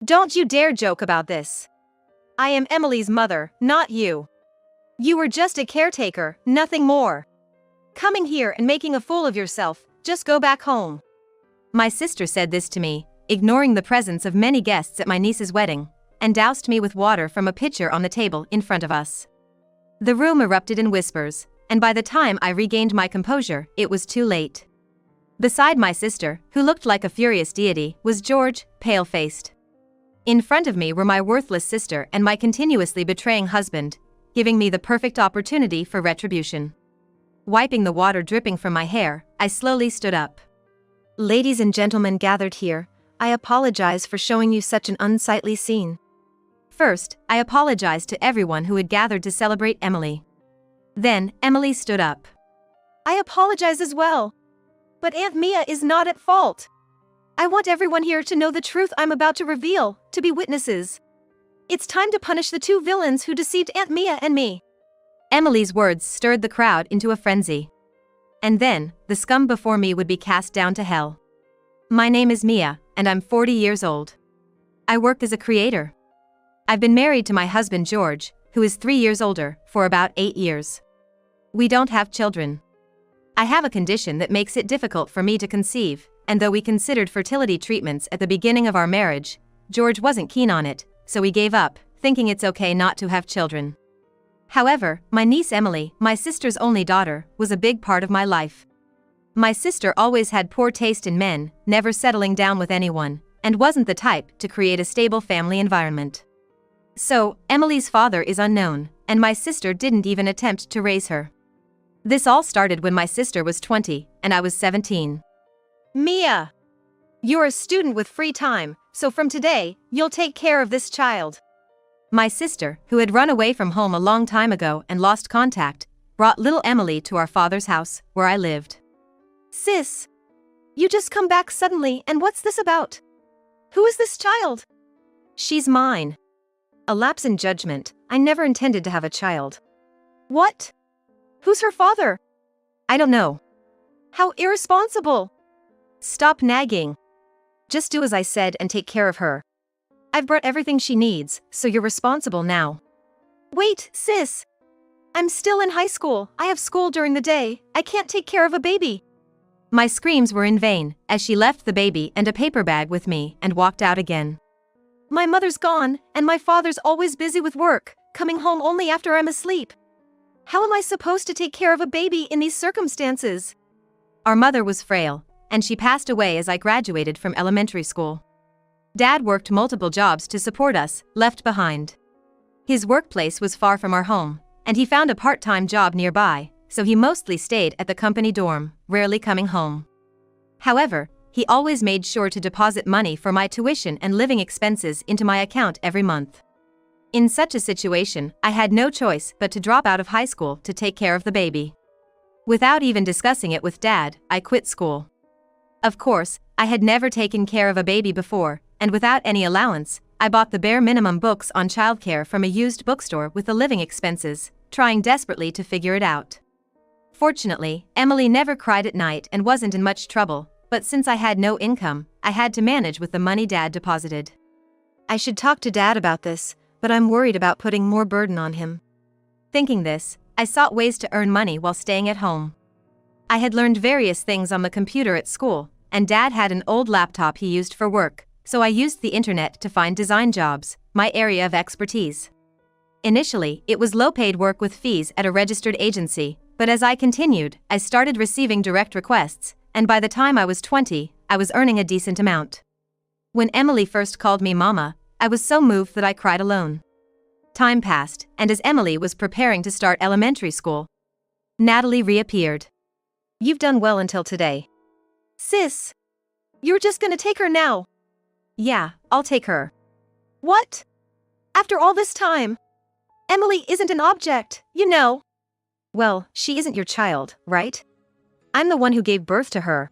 Don't you dare joke about this. I am Emily's mother, not you. You were just a caretaker, nothing more. Coming here and making a fool of yourself, just go back home. My sister said this to me, ignoring the presence of many guests at my niece's wedding, and doused me with water from a pitcher on the table in front of us. The room erupted in whispers, and by the time I regained my composure, it was too late. Beside my sister, who looked like a furious deity, was George, pale-faced. In front of me were my worthless sister and my continuously betraying husband, giving me the perfect opportunity for retribution. Wiping the water dripping from my hair, I slowly stood up. Ladies and gentlemen gathered here, I apologize for showing you such an unsightly scene. First, I apologized to everyone who had gathered to celebrate Emily. Then, Emily stood up. I apologize as well. But Aunt Mia is not at fault. I want everyone here to know the truth I'm about to reveal, to be witnesses. It's time to punish the two villains who deceived Aunt Mia and me. Emily's words stirred the crowd into a frenzy. And then, the scum before me would be cast down to hell. My name is Mia, and I'm 40 years old. I work as a creator. I've been married to my husband George, who is 3 years older, for about 8 years. We don't have children. I have a condition that makes it difficult for me to conceive, and though we considered fertility treatments at the beginning of our marriage, George wasn't keen on it, so we gave up, thinking it's okay not to have children. However, my niece Emily, my sister's only daughter, was a big part of my life. My sister always had poor taste in men, never settling down with anyone, and wasn't the type to create a stable family environment. So, Emily's father is unknown, and my sister didn't even attempt to raise her. This all started when my sister was 20, and I was 17. Mia! You're a student with free time, so from today, you'll take care of this child. My sister, who had run away from home a long time ago and lost contact, brought little Emily to our father's house, where I lived. Sis! You just come back suddenly, and what's this about? Who is this child? She's mine. A lapse in judgment, I never intended to have a child. What? Who's her father? I don't know. How irresponsible! Stop nagging. Just do as I said and take care of her. I've brought everything she needs, so you're responsible now. Wait, sis! I'm still in high school, I have school during the day, I can't take care of a baby. My screams were in vain, as she left the baby and a paper bag with me and walked out again. My mother's gone, and my father's always busy with work, coming home only after I'm asleep. How am I supposed to take care of a baby in these circumstances? Our mother was frail, and she passed away as I graduated from elementary school. Dad worked multiple jobs to support us, left behind. His workplace was far from our home, and he found a part-time job nearby, so he mostly stayed at the company dorm, rarely coming home. However, he always made sure to deposit money for my tuition and living expenses into my account every month. In such a situation, I had no choice but to drop out of high school to take care of the baby. Without even discussing it with Dad, I quit school. Of course, I had never taken care of a baby before, and without any allowance, I bought the bare minimum books on childcare from a used bookstore with the living expenses, trying desperately to figure it out. Fortunately, Emily never cried at night and wasn't in much trouble, but since I had no income, I had to manage with the money Dad deposited. I should talk to Dad about this, but I'm worried about putting more burden on him. Thinking this, I sought ways to earn money while staying at home. I had learned various things on the computer at school, and Dad had an old laptop he used for work, so I used the internet to find design jobs, my area of expertise. Initially, it was low-paid work with fees at a registered agency, but as I continued, I started receiving direct requests, and by the time I was 20, I was earning a decent amount. When Emily first called me Mama, I was so moved that I cried alone. Time passed, and as Emily was preparing to start elementary school, Natalie reappeared. You've done well until today. Sis! You're just gonna take her now? Yeah, I'll take her. What? After all this time? Emily isn't an object, you know. Well, she isn't your child, right? I'm the one who gave birth to her.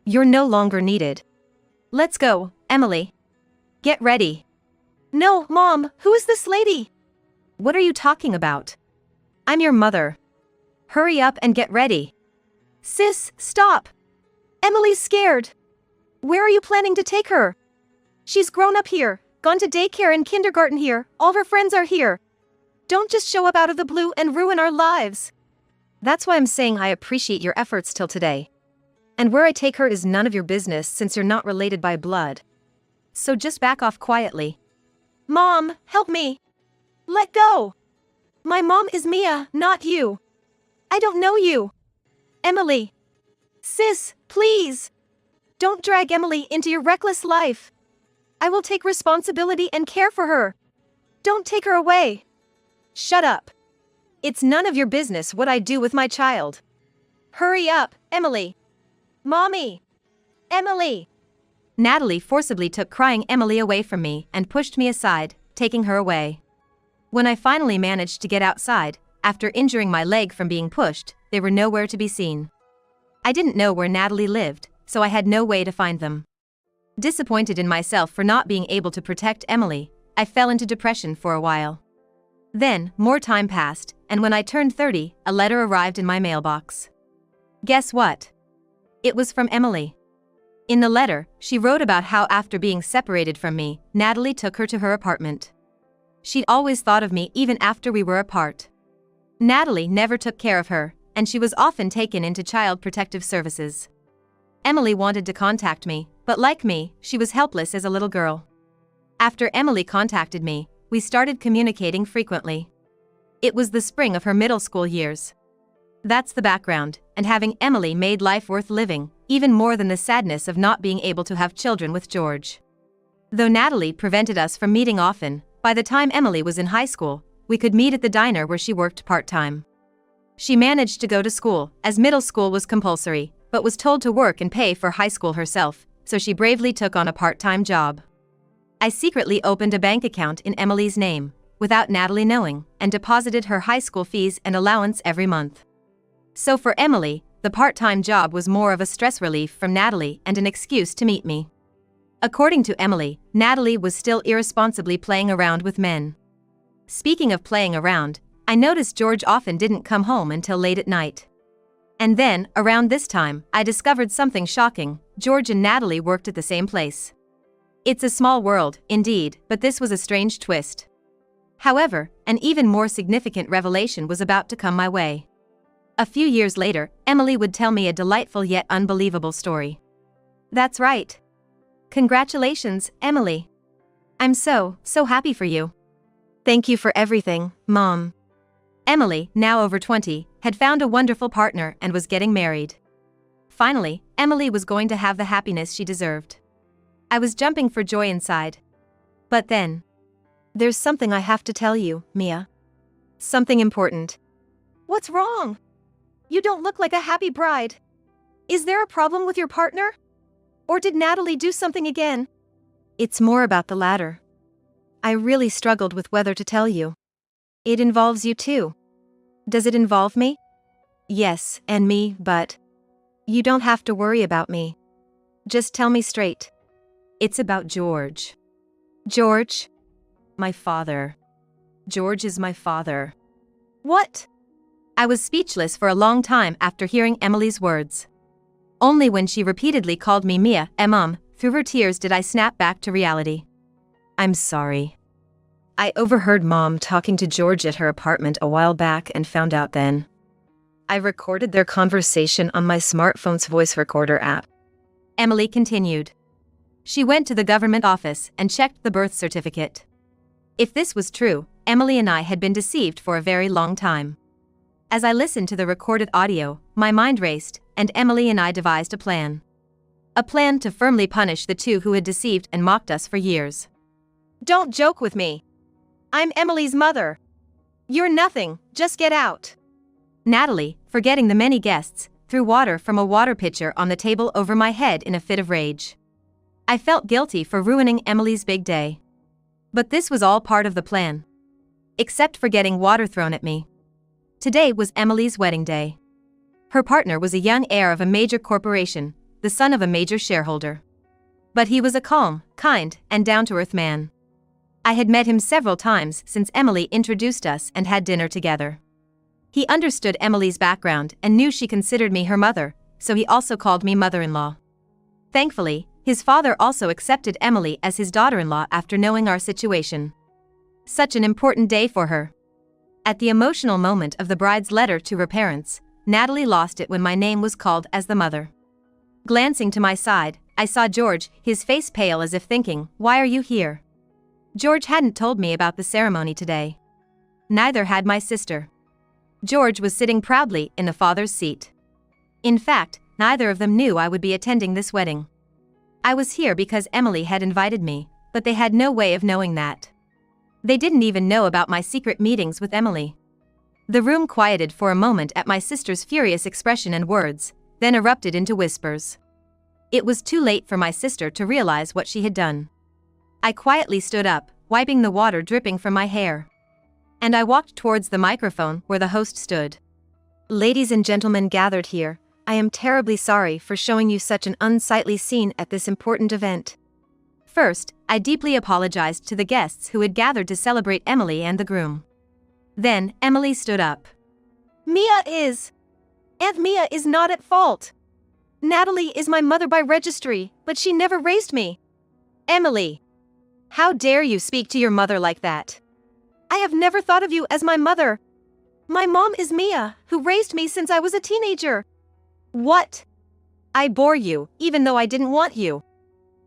You're no longer needed. Let's go, Emily. Get ready. No, Mom, who is this lady? What are you talking about? I'm your mother. Hurry up and get ready. Sis, stop. Emily's scared. Where are you planning to take her? She's grown up here. gone to daycare and kindergarten here, all her friends are here. Don't just show up out of the blue and ruin our lives. That's why I'm saying I appreciate your efforts till today. And where I take her is none of your business since you're not related by blood. So just back off quietly. Mom, help me. Let go. My mom is Mia, not you. I don't know you. Emily. Sis, please. Don't drag Emily into your reckless life. I will take responsibility and care for her. Don't take her away. Shut up. It's none of your business what I do with my child. Hurry up, Emily. Mommy. Emily. Natalie forcibly took crying Emily away from me and pushed me aside, taking her away. When I finally managed to get outside, after injuring my leg from being pushed, they were nowhere to be seen. I didn't know where Natalie lived, so I had no way to find them. Disappointed in myself for not being able to protect Emily, I fell into depression for a while. Then, more time passed, and when I turned 30, a letter arrived in my mailbox. Guess what? It was from Emily. In the letter, she wrote about how after being separated from me, Natalie took her to her apartment. She'd always thought of me even after we were apart. Natalie never took care of her, and she was often taken into Child Protective Services. Emily wanted to contact me, but like me, she was helpless as a little girl. After Emily contacted me, we started communicating frequently. It was the spring of her middle school years. That's the background, and having Emily made life worth living, even more than the sadness of not being able to have children with George. Though Natalie prevented us from meeting often, by the time Emily was in high school, we could meet at the diner where she worked part-time. She managed to go to school, as middle school was compulsory, but was told to work and pay for high school herself, so she bravely took on a part-time job. I secretly opened a bank account in Emily's name, without Natalie knowing, and deposited her high school fees and allowance every month. So for Emily, the part-time job was more of a stress relief from Natalie and an excuse to meet me. According to Emily, Natalie was still irresponsibly playing around with men. Speaking of playing around, I noticed George often didn't come home until late at night. And then, around this time, I discovered something shocking: George and Natalie worked at the same place. It's a small world, indeed, but this was a strange twist. However, an even more significant revelation was about to come my way. A few years later, Emily would tell me a delightful yet unbelievable story. That's right. Congratulations, Emily. I'm so happy for you. Thank you for everything, Mom. Emily, now over 20, had found a wonderful partner and was getting married. Finally, Emily was going to have the happiness she deserved. I was jumping for joy inside. But then, there's something I have to tell you, Mia. Something important. What's wrong? You don't look like a happy bride. Is there a problem with your partner? Or did Natalie do something again? It's more about the latter. I really struggled with whether to tell you. It involves you too. Does it involve me? Yes, and me, but you don't have to worry about me. Just tell me straight. It's about George. George? My father. George is my father. What? I was speechless for a long time after hearing Emily's words. Only when she repeatedly called me Mia, Mom, through her tears did I snap back to reality. I'm sorry. I overheard Mom talking to George at her apartment a while back and found out then. I recorded their conversation on my smartphone's voice recorder app. Emily continued. She went to the government office and checked the birth certificate. If this was true, Emily and I had been deceived for a very long time. As I listened to the recorded audio, my mind raced, and Emily and I devised a plan. A plan to firmly punish the two who had deceived and mocked us for years. Don't joke with me. I'm Emily's mother. You're nothing, just get out. Natalie, forgetting the many guests, threw water from a water pitcher on the table over my head in a fit of rage. I felt guilty for ruining Emily's big day. But this was all part of the plan. Except for getting water thrown at me. Today was Emily's wedding day. Her partner was a young heir of a major corporation, the son of a major shareholder. But he was a calm, kind, and down-to-earth man. I had met him several times since Emily introduced us and had dinner together. He understood Emily's background and knew she considered me her mother, so he also called me mother-in-law. Thankfully, His father also accepted Emily as his daughter-in-law after knowing our situation. Such an important day for her. At the emotional moment of the bride's letter to her parents, Natalie lost it when my name was called as the mother. Glancing to my side, I saw George, his face pale as if thinking, "Why are you here?" George hadn't told me about the ceremony today. Neither had my sister. George was sitting proudly in the father's seat. In fact, neither of them knew I would be attending this wedding. I was here because Emily had invited me, but they had no way of knowing that. They didn't even know about my secret meetings with Emily. The room quieted for a moment at my sister's furious expression and words, then erupted into whispers. It was too late for my sister to realize what she had done. I quietly stood up, wiping the water dripping from my hair. And I walked towards the microphone where the host stood. "Ladies and gentlemen gathered here, I am terribly sorry for showing you such an unsightly scene at this important event. First, I deeply apologized to the guests who had gathered to celebrate Emily and the groom." Then, Emily stood up. Aunt Mia is not at fault. Natalie is my mother by registry, but she never raised me. Emily! How dare you speak to your mother like that? I have never thought of you as my mother. My mom is Mia, who raised me since I was a teenager. What? I bore you, even though I didn't want you.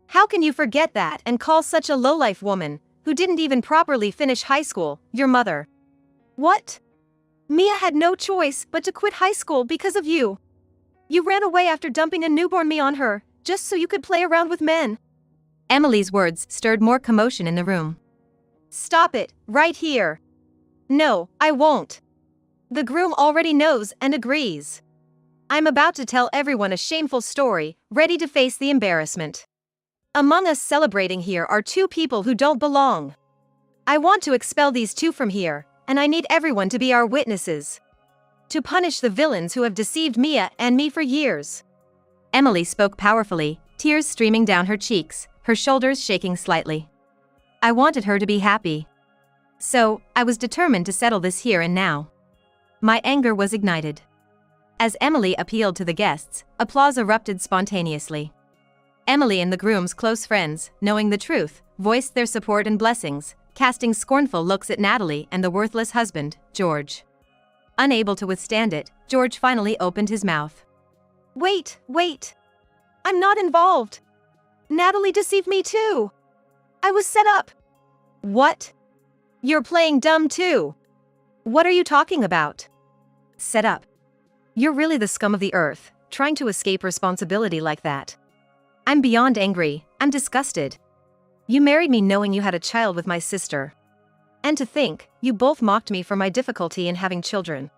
How can you forget that and call such a lowlife woman, who didn't even properly finish high school, your mother? What? Mia had no choice but to quit high school because of you. You ran away after dumping a newborn me on her, just so you could play around with men. Emily's words stirred more commotion in the room. Stop it, right here. No, I won't. The groom already knows and agrees. I'm about to tell everyone a shameful story, ready to face the embarrassment. Among us celebrating here are two people who don't belong. I want to expel these two from here, and I need everyone to be our witnesses. To punish the villains who have deceived Mia and me for years. Emily spoke powerfully, tears streaming down her cheeks, her shoulders shaking slightly. I wanted her to be happy. So, I was determined to settle this here and now. My anger was ignited. As Emily appealed to the guests, applause erupted spontaneously. Emily and the groom's close friends, knowing the truth, voiced their support and blessings, casting scornful looks at Natalie and the worthless husband, George. Unable to withstand it, George finally opened his mouth. Wait. I'm not involved. Natalie deceived me too. I was set up. What? You're playing dumb too. What are you talking about? Set up. You're really the scum of the earth, trying to escape responsibility like that. I'm beyond angry, I'm disgusted. You married me knowing you had a child with my sister. And to think, you both mocked me for my difficulty in having children.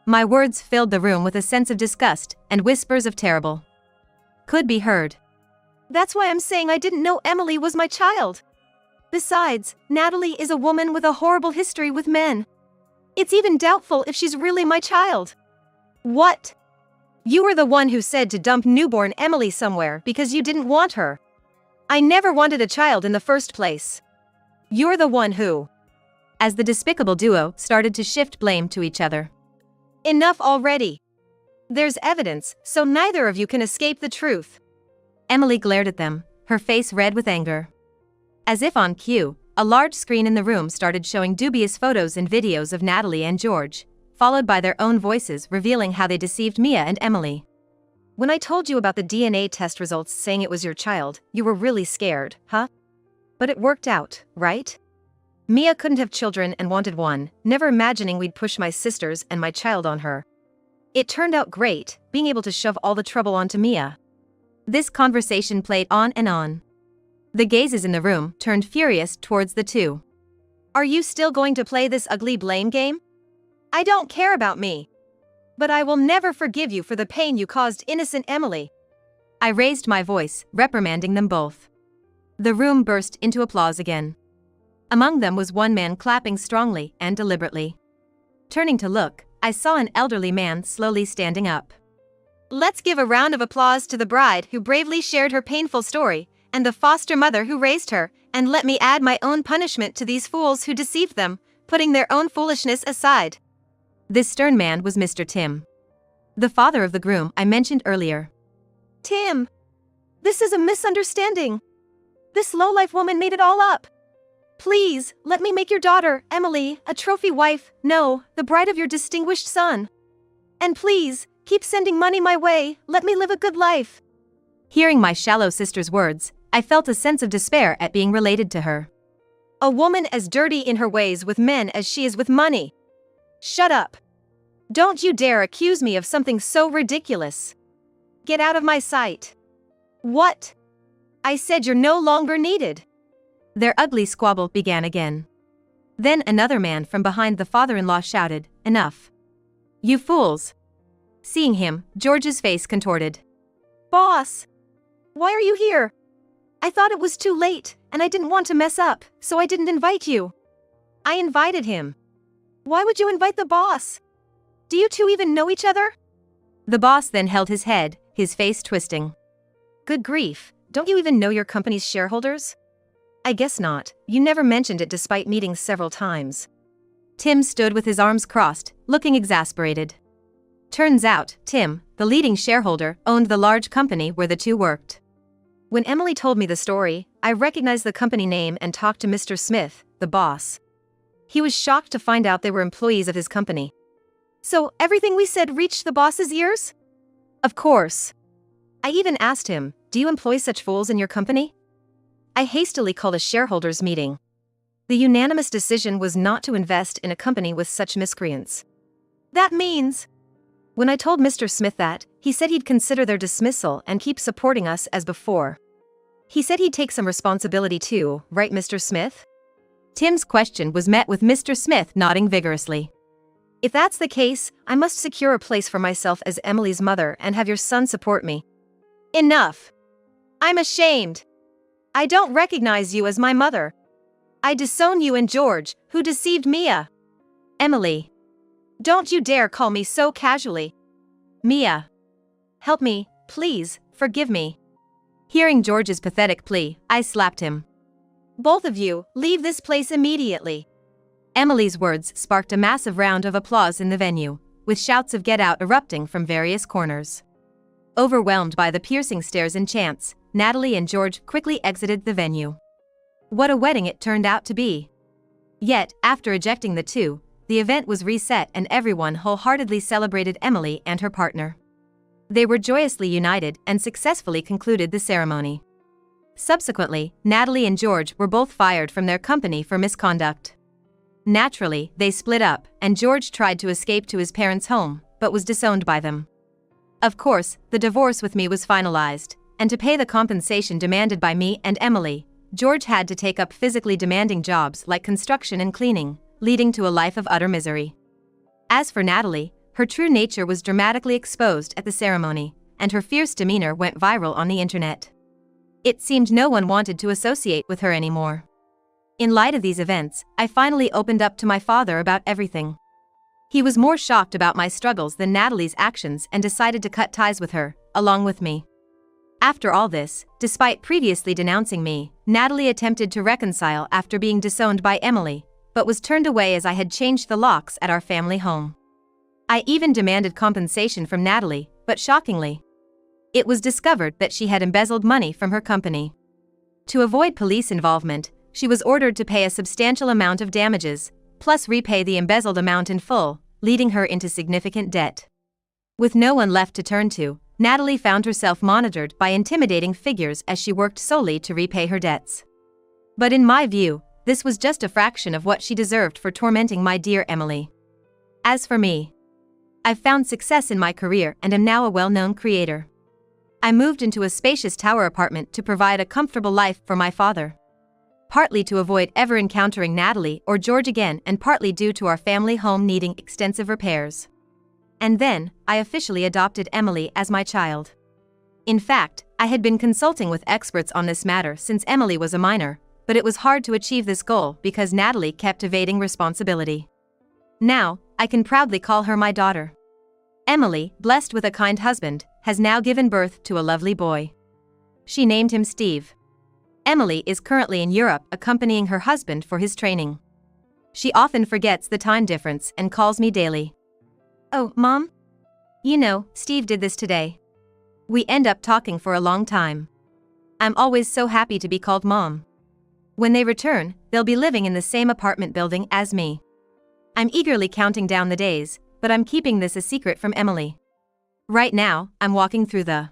My words filled the room with a sense of disgust, and whispers of terrible could be heard. That's why I'm saying I didn't know Emily was my child. Besides, Natalie is a woman with a horrible history with men. It's even doubtful if she's really my child. What? You were the one who said to dump newborn Emily somewhere because you didn't want her. I never wanted a child in the first place. You're the one who... As the despicable duo started to shift blame to each other. Enough already. There's evidence, so neither of you can escape the truth. Emily glared at them, her face red with anger. As if on cue, a large screen in the room started showing dubious photos and videos of Natalie and George, followed by their own voices revealing how they deceived Mia and Emily. When I told you about the DNA test results saying it was your child, you were really scared, huh? But it worked out, right? Mia couldn't have children and wanted one, never imagining we'd push my sisters and my child on her. It turned out great, being able to shove all the trouble onto Mia. This conversation played on and on. The gazes in the room turned furious towards the two. Are you still going to play this ugly blame game? I don't care about me. But I will never forgive you for the pain you caused innocent Emily. I raised my voice, reprimanding them both. The room burst into applause again. Among them was one man clapping strongly and deliberately. Turning to look, I saw an elderly man slowly standing up. Let's give a round of applause to the bride who bravely shared her painful story, and the foster mother who raised her, and let me add my own punishment to these fools who deceived them, putting their own foolishness aside. This stern man was Mr. Tim. The father of the groom I mentioned earlier. Tim! This is a misunderstanding. This lowlife woman made it all up. Please, let me make your daughter, Emily, a trophy wife, no, the bride of your distinguished son. And please, keep sending money my way, let me live a good life. Hearing my shallow sister's words, I felt a sense of despair at being related to her. A woman as dirty in her ways with men as she is with money. Shut up. Don't you dare accuse me of something so ridiculous. Get out of my sight. What? I said you're no longer needed. Their ugly squabble began again. Then another man from behind the father-in-law shouted, "Enough. You fools." Seeing him, George's face contorted. Boss! Why are you here? I thought it was too late, and I didn't want to mess up, so I didn't invite you. I invited him. Why would you invite the boss? Do you two even know each other? The boss then held his head, his face twisting. Good grief, don't you even know your company's shareholders? I guess not, you never mentioned it despite meeting several times. Tim stood with his arms crossed, looking exasperated. Turns out, Tim, the leading shareholder, owned the large company where the two worked. When Emily told me the story, I recognized the company name and talked to Mr. Smith, the boss. He was shocked to find out they were employees of his company. So, everything we said reached the boss's ears? Of course. I even asked him, do you employ such fools in your company? I hastily called a shareholders' meeting. The unanimous decision was not to invest in a company with such miscreants. That means... When I told Mr. Smith that, he said he'd consider their dismissal and keep supporting us as before. He said he'd take some responsibility too, right, Mr. Smith? Tim's question was met with Mr. Smith nodding vigorously. If that's the case, I must secure a place for myself as Emily's mother and have your son support me. Enough! I'm ashamed. I don't recognize you as my mother. I disown you and George, who deceived Mia. Emily. Don't you dare call me so casually. Mia. Help me, please, forgive me. Hearing George's pathetic plea, I slapped him. Both of you, leave this place immediately. Emily's words sparked a massive round of applause in the venue, with shouts of "Get out" erupting from various corners. Overwhelmed by the piercing stares and chants, Natalie and George quickly exited the venue. What a wedding it turned out to be. Yet, after ejecting the two, the event was reset and everyone wholeheartedly celebrated Emily and her partner. They were joyously united and successfully concluded the ceremony. Subsequently, Natalie and George were both fired from their company for misconduct. Naturally, they split up, and George tried to escape to his parents' home, but was disowned by them. Of course, the divorce with me was finalized, and to pay the compensation demanded by me and Emily, George had to take up physically demanding jobs like construction and cleaning, leading to a life of utter misery. As for Natalie, her true nature was dramatically exposed at the ceremony, and her fierce demeanor went viral on the internet. It seemed no one wanted to associate with her anymore. In light of these events, I finally opened up to my father about everything. He was more shocked about my struggles than Natalie's actions and decided to cut ties with her, along with me. After all this, despite previously denouncing me, Natalie attempted to reconcile after being disowned by Emily, but was turned away as I had changed the locks at our family home. I even demanded compensation from Natalie, but shockingly, it was discovered that she had embezzled money from her company. To avoid police involvement, she was ordered to pay a substantial amount of damages, plus repay the embezzled amount in full, leading her into significant debt. With no one left to turn to, Natalie found herself monitored by intimidating figures as she worked solely to repay her debts. But in my view, this was just a fraction of what she deserved for tormenting my dear Emily. As for me, I've found success in my career and am now a well-known creator. I moved into a spacious tower apartment to provide a comfortable life for my father. Partly to avoid ever encountering Natalie or George again, and partly due to our family home needing extensive repairs. And then, I officially adopted Emily as my child. In fact, I had been consulting with experts on this matter since Emily was a minor, but it was hard to achieve this goal because Natalie kept evading responsibility. Now, I can proudly call her my daughter. Emily, blessed with a kind husband, has now given birth to a lovely boy. She named him Steve. Emily is currently in Europe accompanying her husband for his training. She often forgets the time difference and calls me daily. Oh, Mom? You know, Steve did this today. We end up talking for a long time. I'm always so happy to be called mom. When they return, they'll be living in the same apartment building as me. I'm eagerly counting down the days, but I'm keeping this a secret from Emily. Right now, I'm walking through the